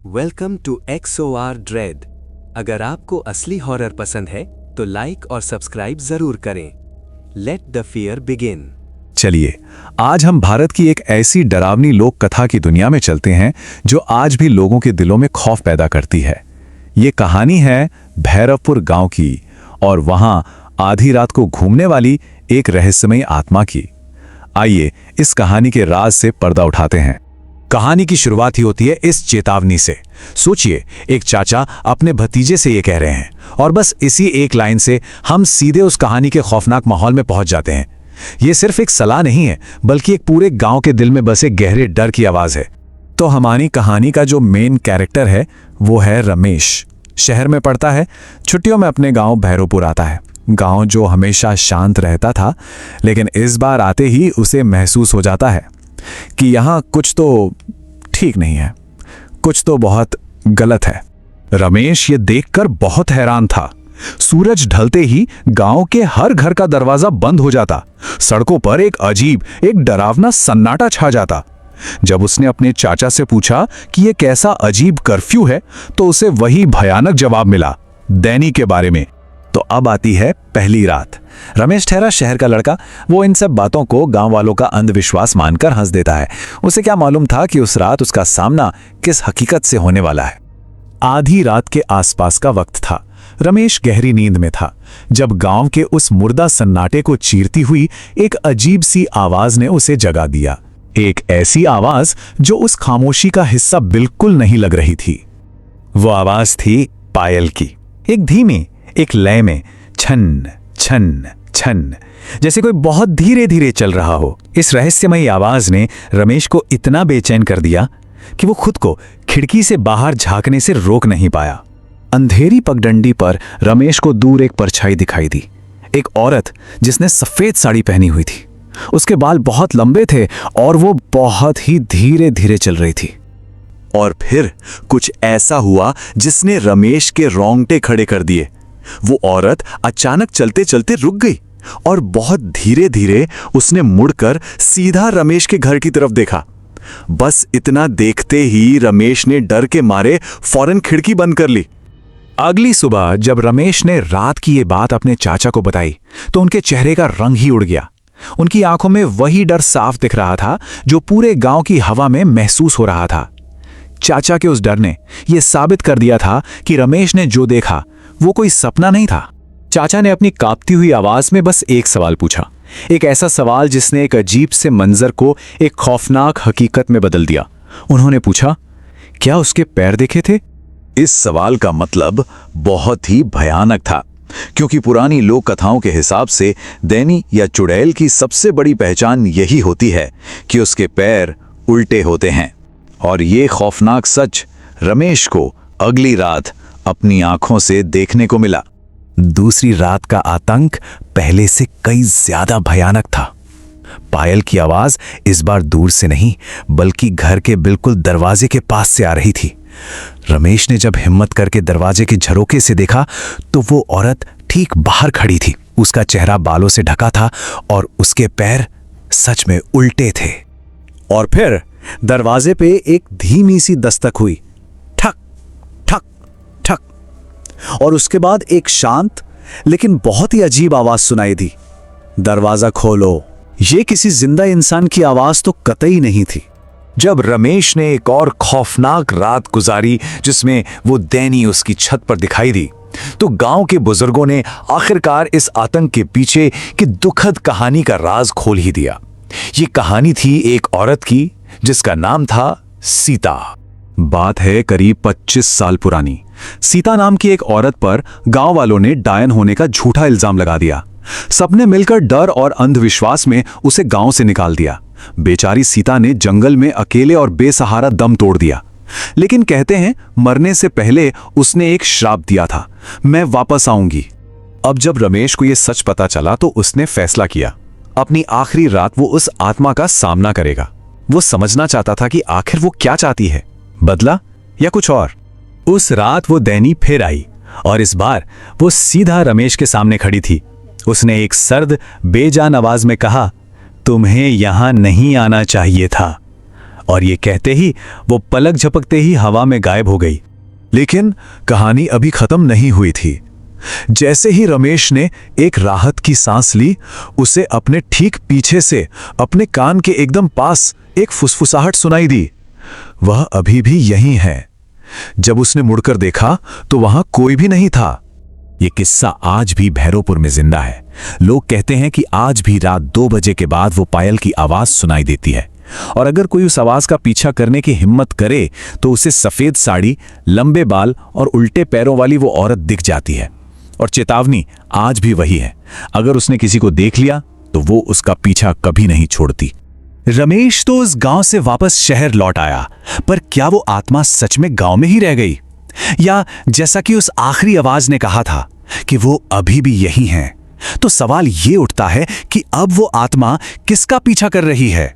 Welcome to XOR dread. अगर आपको असली हॉरर पसंद है तो लाइक और सब्सक्राइब जरूर करें। Let the fear begin. चलिए, आज हम भारत की एक ऐसी डरावनी लोक कथा की दुनिया में चलते हैं जो आज भी लोगों के दिलों में खौफ पैदा करती है। ये कहानी है भैरवपुर गांव की और वहां आधी रात को घूमने वाली एक रहस्यमयी आत्मा की। आइए इस कहानी के राज से पर्दा उठाते हैं। कहानी की शुरुआत ही होती है इस चेतावनी से। सोचिए, एक चाचा अपने भतीजे से ये कह रहे हैं और बस इसी एक लाइन से हम सीधे उस कहानी के खौफनाक माहौल में पहुंच जाते हैं। ये सिर्फ एक सलाह नहीं है, बल्कि एक पूरे गांव के दिल में बसे गहरे डर की आवाज है। तो हमारी कहानी का जो मेन कैरेक्टर है वो है रमेश। शहर में पढ़ता है, छुट्टियों में अपने गांव भैरवपुर आता है। गांव जो हमेशा शांत रहता था, लेकिन इस बार आते ही उसे महसूस हो जाता है कि यहाँ कुछ तो ठीक नहीं है, कुछ तो बहुत गलत है। रमेश ये देखकर बहुत हैरान था। सूरज ढलते ही गांव के हर घर का दरवाजा बंद हो जाता। सड़कों पर एक अजीब, एक डरावना सन्नाटा छा जाता। जब उसने अपने चाचा से पूछा कि यह कैसा अजीब कर्फ्यू है, तो उसे वही भयानक जवाब मिला, दैनी के बारे में। तो अब आती है पहली रात। रमेश ठहरा शहर का लड़का, वो इन सब बातों को गांव वालों का अंधविश्वास मानकर हंस देता है। उसे क्या मालूम था कि उस रात उसका सामना किस हकीकत से होने वाला है। आधी रात के आसपास का वक्त था। रमेश गहरी नींद में था जब गांव के उस मुर्दा सन्नाटे को चीरती हुई एक अजीब सी आवाज ने उसे जगा दिया। एक ऐसी आवाज जो उस खामोशी का हिस्सा बिल्कुल नहीं लग रही थी। वो आवाज थी पायल की, एक धीमी, एक लय में, छन छन छन, जैसे कोई बहुत धीरे धीरे चल रहा हो। इस रहस्यमयी आवाज ने रमेश को इतना बेचैन कर दिया कि वो खुद को खिड़की से बाहर झांकने से रोक नहीं पाया। अंधेरी पगडंडी पर रमेश को दूर एक परछाई दिखाई दी। एक औरत जिसने सफेद साड़ी पहनी हुई थी। उसके बाल बहुत लंबे थे और वो बहुत ही धीरे धीरे चल रही थी। और फिर कुछ ऐसा हुआ जिसने रमेश के रोंगटे खड़े कर दिए। वो औरत अचानक चलते चलते रुक गई और बहुत धीरे धीरे उसने मुड़कर सीधा रमेश के घर की तरफ देखा। बस इतना देखते ही रमेश ने डर के मारे फौरन खिड़की बंद कर ली। अगली सुबह जब रमेश ने रात की ये बात अपने चाचा को बताई तो उनके चेहरे का रंग ही उड़ गया। उनकी आंखों में वही डर साफ दिख रहा था जो पूरे गांव की हवा में महसूस हो रहा था। चाचा के उस डर ने यह साबित कर दिया था कि रमेश ने जो देखा वो कोई सपना नहीं था। चाचा ने अपनी कांपती हुई आवाज में बस एक सवाल पूछा, एक ऐसा सवाल जिसने एक अजीब से मंजर को एक खौफनाक हकीकत में बदल दिया। उन्होंने पूछा, क्या उसके पैर देखे थे? इस सवाल का मतलब बहुत ही भयानक था, क्योंकि पुरानी लोक कथाओं के हिसाब से दैनी या चुड़ैल की सबसे बड़ी पहचान यही होती है कि उसके पैर उल्टे होते हैं। और ये खौफनाक सच रमेश को अगली रात अपनी आंखों से देखने को मिला। दूसरी रात का आतंक पहले से कई ज्यादा भयानक था। पायल की आवाज इस बार दूर से नहीं, बल्कि घर के बिल्कुल दरवाजे के पास से आ रही थी। रमेश ने जब हिम्मत करके दरवाजे के झरोके से देखा तो वो औरत ठीक बाहर खड़ी थी। उसका चेहरा बालों से ढका था और उसके पैर सच में उल्टे थे। और फिर दरवाजे पे एक धीमी सी दस्तक हुई, ठक ठक ठक, और उसके बाद एक शांत लेकिन बहुत ही अजीब आवाज सुनाई दी, दरवाजा खोलो। ये किसी जिंदा इंसान की आवाज तो कतई नहीं थी। जब रमेश ने एक और खौफनाक रात गुजारी जिसमें वो दैनी उसकी छत पर दिखाई दी, तो गांव के बुजुर्गों ने आखिरकार इस आतंक के पीछे की दुखद कहानी का राज खोल ही दिया। ये कहानी थी एक औरत की जिसका नाम था सीता। बात है करीब 25 साल पुरानी। सीता नाम की एक औरत पर गांव वालों ने डायन होने का झूठा इल्जाम लगा दिया। सबने मिलकर डर और अंधविश्वास में उसे गांव से निकाल दिया। बेचारी सीता ने जंगल में अकेले और बेसहारा दम तोड़ दिया। लेकिन कहते हैं मरने से पहले उसने एक श्राप दिया था, मैं वापस आऊंगी। अब जब रमेश को यह सच पता चला तो उसने फैसला किया, अपनी आखिरी रात वो उस आत्मा का सामना करेगा। वो समझना चाहता था कि आखिर वो क्या चाहती है, बदला या कुछ और। उस रात वो दैनी फिर आई और इस बार वो सीधा रमेश के सामने खड़ी थी। उसने एक सर्द बेजान आवाज में कहा, तुम्हें यहां नहीं आना चाहिए था। और ये कहते ही वो पलक झपकते ही हवा में गायब हो गई। लेकिन कहानी अभी खत्म नहीं हुई थी। जैसे ही रमेश ने एक राहत की सांस ली, उसे अपने ठीक पीछे से अपने कान के एकदम पास एक फुसफुसाहट सुनाई दी। वह अभी भी यहीं है। जब उसने मुड़कर देखा तो वहां कोई भी नहीं था। ये किस्सा आज भी भैरवपुर में जिंदा है। लोग कहते हैं कि आज भी रात 2 बजे के बाद वो पायल की आवाज सुनाई देती है, और अगर कोई उस आवाज का पीछा करने की हिम्मत करे तो उसे सफेद साड़ी, लंबे बाल और उल्टे पैरों वाली वो औरत दिख जाती है। और चेतावनी आज भी वही है, अगर उसने किसी को देख लिया तो वो उसका पीछा कभी नहीं छोड़ती। रमेश तो उस गांव से वापस शहर लौट आया, पर क्या वो आत्मा सच में गांव में ही रह गई, या जैसा कि उस आखिरी आवाज ने कहा था कि वो अभी भी यही है? तो सवाल ये उठता है कि अब वो आत्मा किसका पीछा कर रही है?